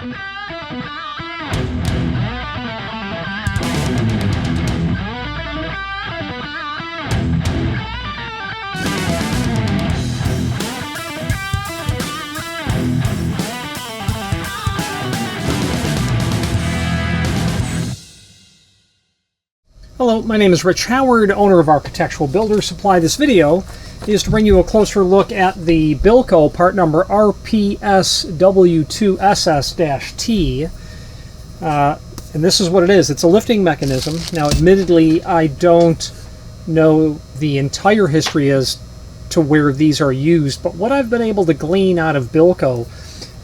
Hello, my name is Rich Howard, owner of Architectural Builder Supply. This video is to bring you a closer look at the Bilco part number RPSW2SS-T. And this is what it is. It's a lifting mechanism. Now, admittedly, I don't know the entire history as to where these are used, but what I've been able to glean out of Bilco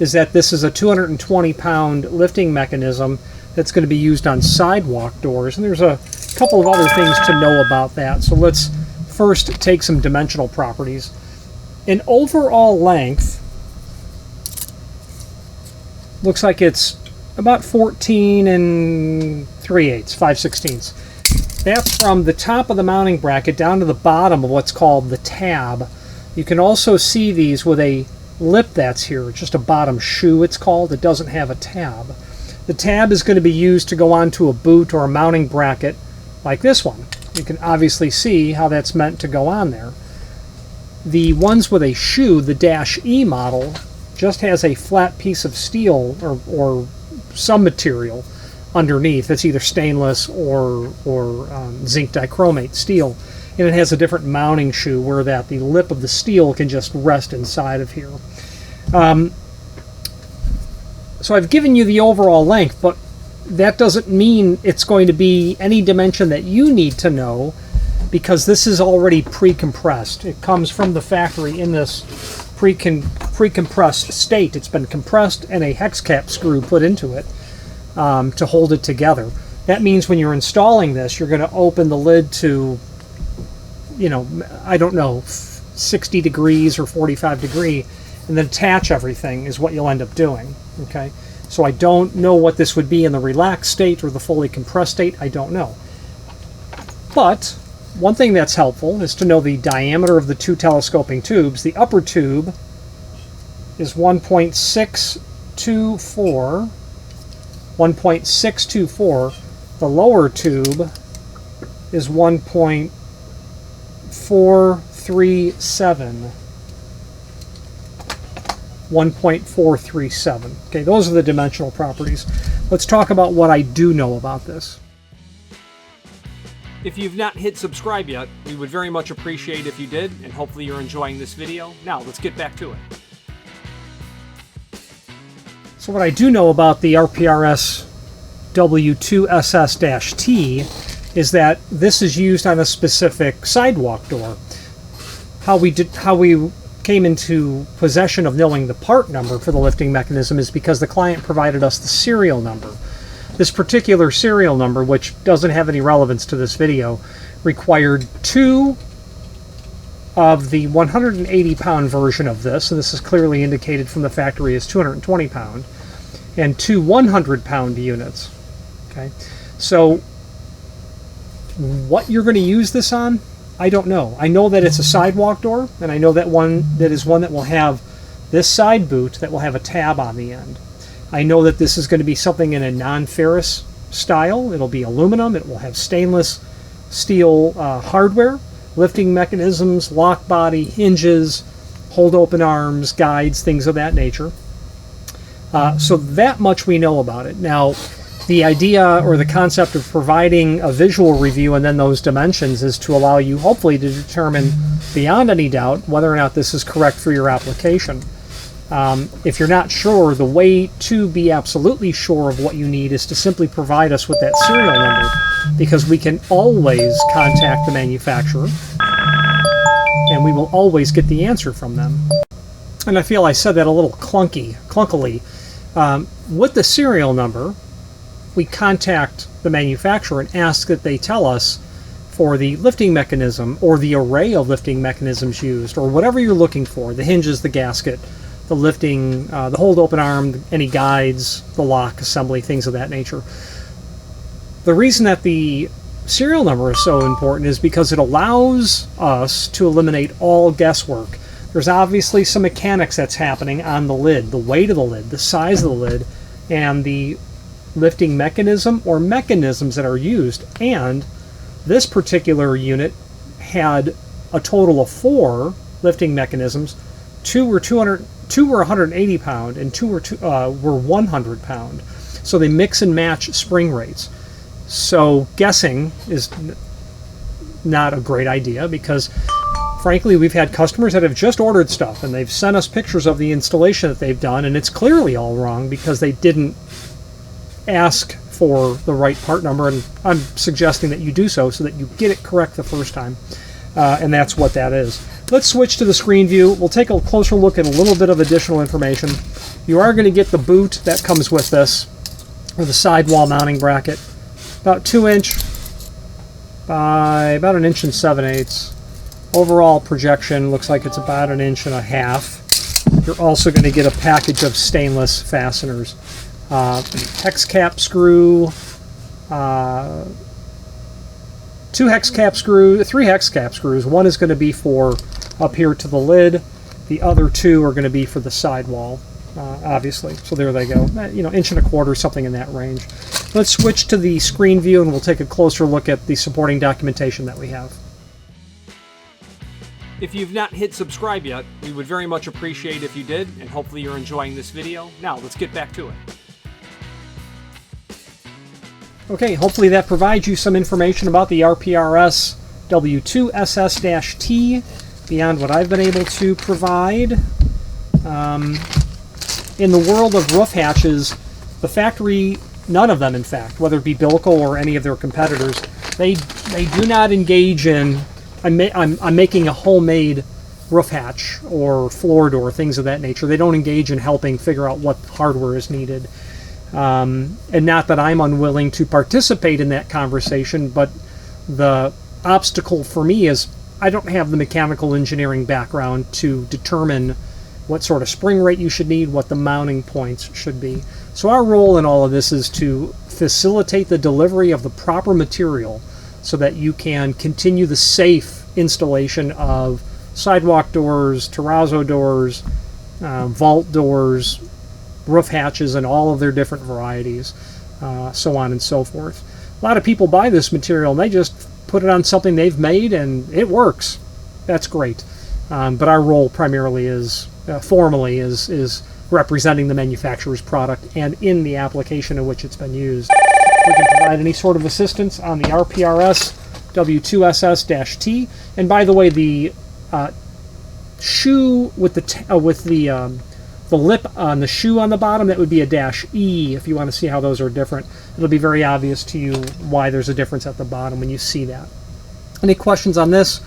is that this is a 220-pound lifting mechanism that's going to be used on sidewalk doors. And there's a couple of other things to know about that. So let's first take some dimensional properties. In overall length, looks like it's about 14 3/8, 5/16. That's from the top of the mounting bracket down to the bottom of what's called the tab. You can also see these with a lip that's here. It's just a bottom shoe, it's called. It doesn't have a tab. The tab is going to be used to go onto a boot or a mounting bracket like this one. You can obviously see how that's meant to go on there. The ones with a shoe, the -E model, just has a flat piece of steel or some material underneath. It's either stainless or zinc dichromate steel, and it has a different mounting shoe where that the lip of the steel can just rest inside of here. So I've given you the overall length, but that doesn't mean it's going to be any dimension that you need to know, because this is already pre-compressed. It comes from the factory in this pre-compressed state. It's been compressed and a hex cap screw put into it to hold it together. That means when you're installing this, you're going to open the lid to, you know, I don't know, 60 degrees or 45 degree, and then attach everything is what you'll end up doing. Okay, so I don't know what this would be in the relaxed state or the fully compressed state. I don't know. But one thing that's helpful is to know the diameter of the two telescoping tubes. The upper tube is 1.624. The lower tube is 1.437. 1.437. Okay, those are the dimensional properties. Let's talk about what I do know about this. If you've not hit subscribe yet, we would very much appreciate if you did, and hopefully you're enjoying this video. Now, let's get back to it. So what I do know about the RPSW2SS-T is that this is used on a specific sidewalk door. How we came into possession of knowing the part number for the lifting mechanism is because the client provided us the serial number. This particular serial number, which doesn't have any relevance to this video, required 2 of the 180-pound version of this, and this is clearly indicated from the factory as 220-pound, and 2 100-pound units. Okay, so what you're going to use this on, I don't know. I know that it's a sidewalk door, and I know that is one that will have this side boot that will have a tab on the end. I know that this is going to be something in a non-ferrous style. It'll be aluminum. It will have stainless steel hardware, lifting mechanisms, lock body, hinges, hold open arms, guides, things of that nature. So that much we know about it. Now, the idea or the concept of providing a visual review and then those dimensions is to allow you hopefully to determine beyond any doubt whether or not this is correct for your application. If you're not sure, the way to be absolutely sure of what you need is to simply provide us with that serial number, because we can always contact the manufacturer and we will always get the answer from them. And I feel I said that a little clunkily. With the serial number, we contact the manufacturer and ask that they tell us for the lifting mechanism or the array of lifting mechanisms used, or whatever you're looking for, the hinges, the gasket, the lifting, the hold open arm, any guides, the lock assembly, things of that nature. The reason that the serial number is so important is because it allows us to eliminate all guesswork. There's obviously some mechanics that's happening on the lid, the weight of the lid, the size of the lid, and the lifting mechanism or mechanisms that are used. And this particular unit had a total of 4 lifting mechanisms. 2 were 180 pound and 2 were 100 pound. So they mix and match spring rates. So guessing is not a great idea, because frankly we've had customers that have just ordered stuff and they've sent us pictures of the installation that they've done, and it's clearly all wrong because they didn't ask for the right part number. And I'm suggesting that you do so that you get it correct the first time, and that's what that is. Let's switch to the screen view. We'll take a closer look at a little bit of additional information. You are going to get the boot that comes with this, or the sidewall mounting bracket, about 2" by about 1 7/8". Overall projection looks like it's about 1.5 inches. You're also going to get a package of stainless fasteners, hex cap screw, 2 hex cap screws, 3 hex cap screws. One is going to be for up here to the lid. The other 2 are going to be for the sidewall, obviously. So there they go. 1 1/4 inches, something in that range. Let's switch to the screen view and we'll take a closer look at the supporting documentation that we have. If you've not hit subscribe yet, we would very much appreciate if you did, and hopefully you're enjoying this video. Now, let's get back to it. Okay, hopefully that provides you some information about the RPSW2SS-T beyond what I've been able to provide. In the world of roof hatches, the factory, none of them in fact, whether it be Bilco or any of their competitors, they do not engage in, I'm making a homemade roof hatch or floor door, things of that nature. They don't engage in helping figure out what hardware is needed. And not that I'm unwilling to participate in that conversation, but the obstacle for me is I don't have the mechanical engineering background to determine what sort of spring rate you should need, what the mounting points should be. So our role in all of this is to facilitate the delivery of the proper material so that you can continue the safe installation of sidewalk doors, terrazzo doors, vault doors, roof hatches, and all of their different varieties, so on and so forth. A lot of people buy this material and they just put it on something they've made and it works. That's great. But our role primarily is, formally, is representing the manufacturer's product and in the application in which it's been used. We can provide any sort of assistance on the RPSW2SS-T. And by the way, the shoe with the lip on the shoe on the bottom, that would be a -E if you want to see how those are different. It'll be very obvious to you why there's a difference at the bottom when you see that. Any questions on this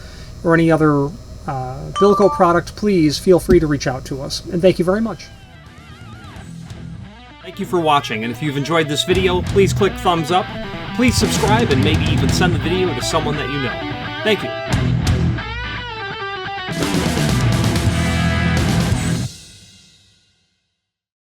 or any other Bilco product, please feel free to reach out to us. And thank you very much. Thank you for watching, and if you've enjoyed this video, please click thumbs up, please subscribe, and maybe even send the video to someone that you know. Thank you.